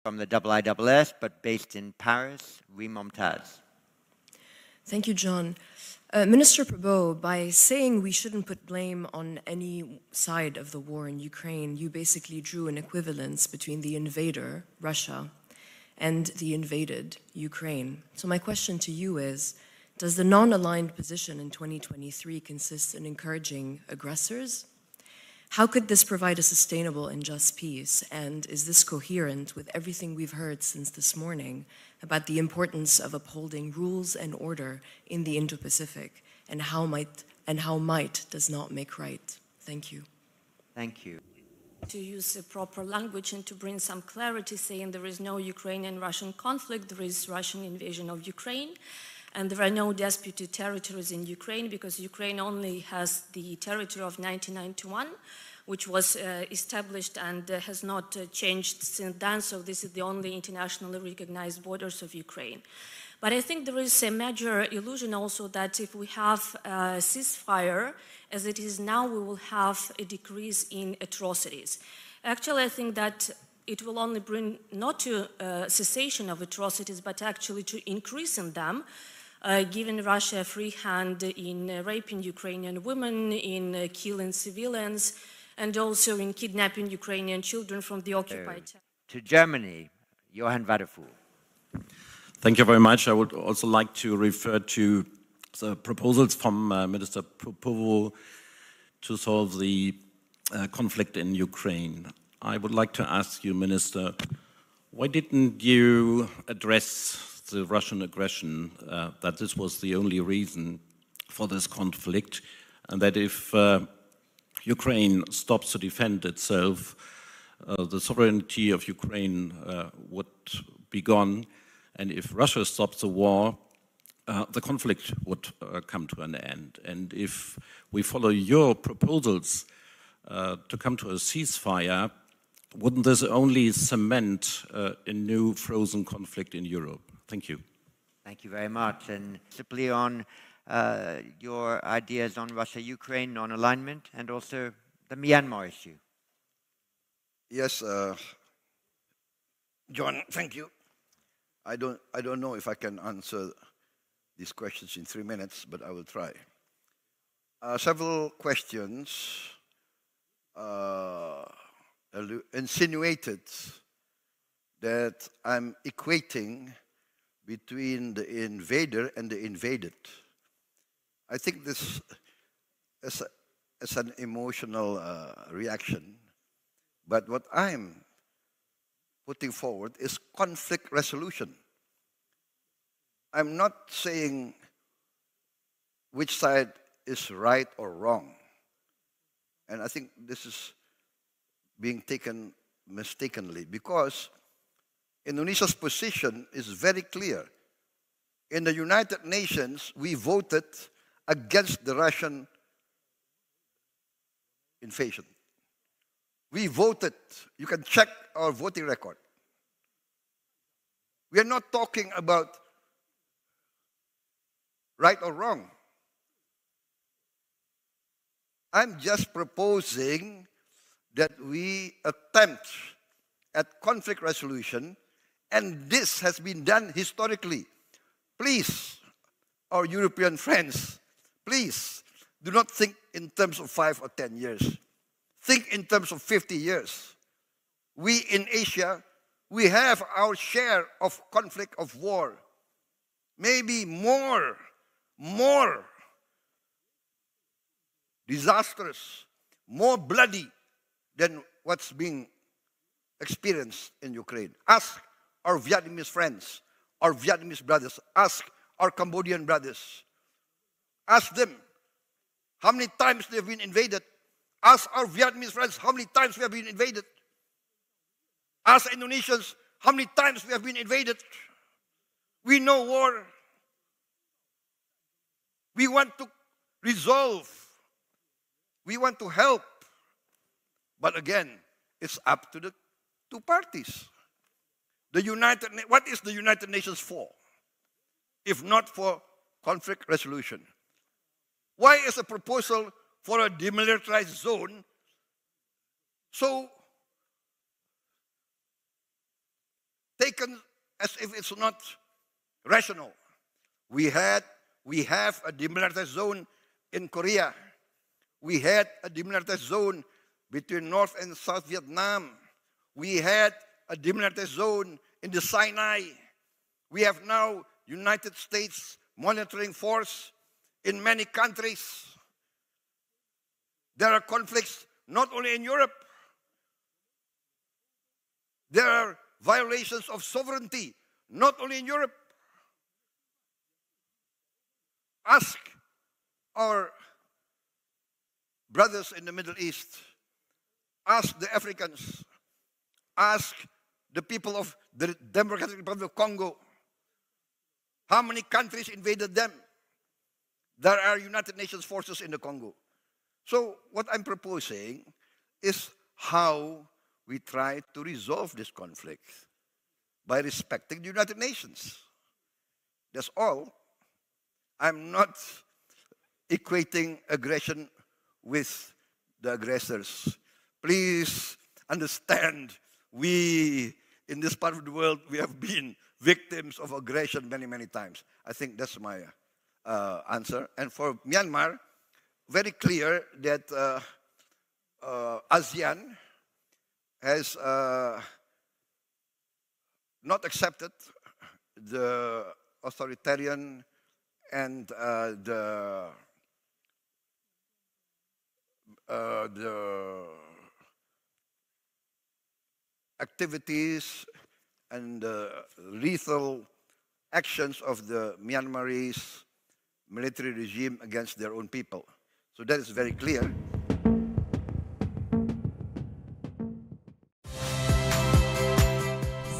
From the IISS, but based in Paris, Mumtaz. Thank you, John. Minister Prabowo, by saying we shouldn't put blame on any side of the war in Ukraine, you basically drew an equivalence between the invader, Russia, and the invaded, Ukraine. So my question to you is, does the non-aligned position in 2023 consist in encouraging aggressors? How could this provide a sustainable and just peace? And is this coherent with everything we've heard since this morning about the importance of upholding rules and order in the Indo-Pacific, and how might does not make right? Thank you. Thank you. To use the proper language and to bring some clarity, saying there is no Ukrainian-Russian conflict, there is Russian invasion of Ukraine. And there are no disputed territories in Ukraine, because Ukraine only has the territory of 1991, which was established and has not changed since then. So this is the only internationally recognized borders of Ukraine. But I think there is a major illusion also that if we have a ceasefire, as it is now, we will have a decrease in atrocities. Actually, I think that it will only bring not to cessation of atrocities, but actually to increase in them, giving Russia a free hand in raping Ukrainian women, in killing civilians, and also in kidnapping Ukrainian children from the occupied territory. To Germany, Johann Wadefuhl. Thank you very much. I would also like to refer to the proposals from Minister Prabowo to solve the conflict in Ukraine. I would like to ask you, Minister, why didn't you address the Russian aggression, that this was the only reason for this conflict, and that if Ukraine stops to defend itself, the sovereignty of Ukraine would be gone, and if Russia stops the war, the conflict would come to an end. And if we follow your proposals to come to a ceasefire, wouldn't this only cement a new frozen conflict in Europe? Thank you. Thank you very much. And simply on your ideas on Russia-Ukraine non-alignment and also the Myanmar issue. Yes, John, thank you. I don't know if I can answer these questions in 3 minutes, but I will try. Several questions insinuated that I'm equating between the invader and the invaded. I think this is an emotional reaction, but what I'm putting forward is conflict resolution. I'm not saying which side is right or wrong, and I think this is being taken mistakenly, because Indonesia's position is very clear. In the United Nations, we voted against the Russian invasion. We voted. You can check our voting record. We are not talking about right or wrong. I'm just proposing that we attempt at conflict resolution, and this has been done historically. Please, our European friends, please do not think in terms of 5 or 10 years. Think in terms of 50 years. We in Asia, we have our share of conflict, of war. Maybe more disastrous, more bloody than what's being experienced in Ukraine. Ask our Vietnamese friends, our Vietnamese brothers. Ask our Cambodian brothers. Ask them how many times they've been invaded. Ask our Vietnamese friends how many times we have been invaded. Ask Indonesians how many times we have been invaded. We know war. We want to resolve. We want to help. But again, it's up to the two parties. What is the United Nations for, if not for conflict resolution? Why is a proposal for a demilitarized zone so taken as if it's not rational. We have a demilitarized zone in Korea. We had a demilitarized zone between North and South Vietnam. We had a demilitarized zone in the Sinai. We have now United States monitoring force in many countries. There are conflicts not only in Europe. There are violations of sovereignty not only in Europe. Ask our brothers in the Middle East. Ask the Africans. Ask the people of the Democratic Republic of Congo. How many countries invaded them? There are United Nations forces in the Congo. So what I'm proposing is how we try to resolve this conflict by respecting the United Nations. That's all. I'm not equating aggression with the aggressors. Please understand, we, in this part of the world, we have been victims of aggression many, many times. I think that's my answer. And for Myanmar, very clear that ASEAN has not accepted the authoritarian and the activities and lethal actions of the Myanmarese military regime against their own people. So that is very clear.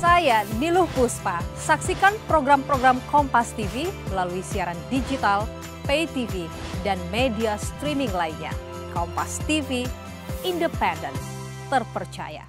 Saya Niluh Puspa. Saksikan program-program Kompas TV melalui siaran digital, pay TV, dan media streaming lainnya. Kompas TV, independen, terpercaya.